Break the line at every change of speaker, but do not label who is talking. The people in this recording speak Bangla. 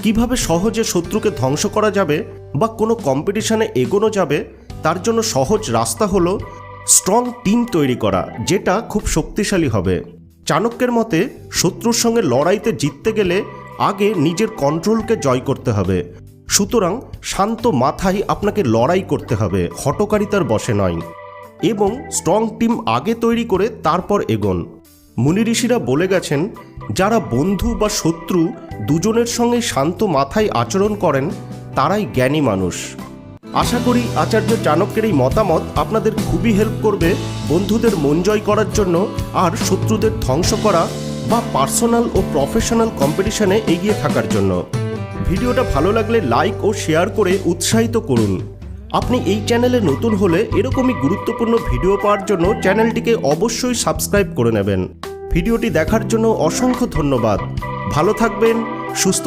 কিভাবে সহজে শত্রুকে ধ্বংস করা যাবে বা কোনো কম্পিটিশনে এগোনো যাবে, তার জন্য সহজ রাস্তা হলো স্ট্রং টিম তৈরি করা, যেটা খুব শক্তিশালী হবে। চাণক্যের মতে শত্রুর সঙ্গে লড়াইতে জিততে গেলে আগে নিজের কন্ট্রোলকে জয় করতে হবে। সুতরাং শান্ত মাথায় আপনাকে লড়াই করতে হবে, হঠকারিতার বশে নয়, এবং স্ট্রং টিম আগে তৈরি করে তারপর এগোন। মুনি ঋষিরা বলে গেছেন, যারা বন্ধু বা শত্রু দুজনের সঙ্গে শান্ত মাথায় আচরণ করেন তারাই জ্ঞানী মানুষ। আশা করি আচার্য চাণক্যের এই মতামত আপনাদের খুবই হেল্প করবে বন্ধুদের মন জয় করার জন্য আর শত্রুদের ধ্বংস করা বা পার্সোনাল ও প্রফেশনাল কম্পিটিশনে এগিয়ে থাকার জন্য। ভিডিওটা ভালো লাগলে লাইক ও শেয়ার করে উৎসাহিত করুন। আপনি এই চ্যানেলে নতুন হলে এরকমই গুরুত্বপূর্ণ ভিডিও পাওয়ার জন্য চ্যানেলটিকে অবশ্যই সাবস্ক্রাইব করে নেবেন। ভিডিওটি দেখার জন্য অসংখ্য ধন্যবাদ। ভালো থাকবেন, সুস্থ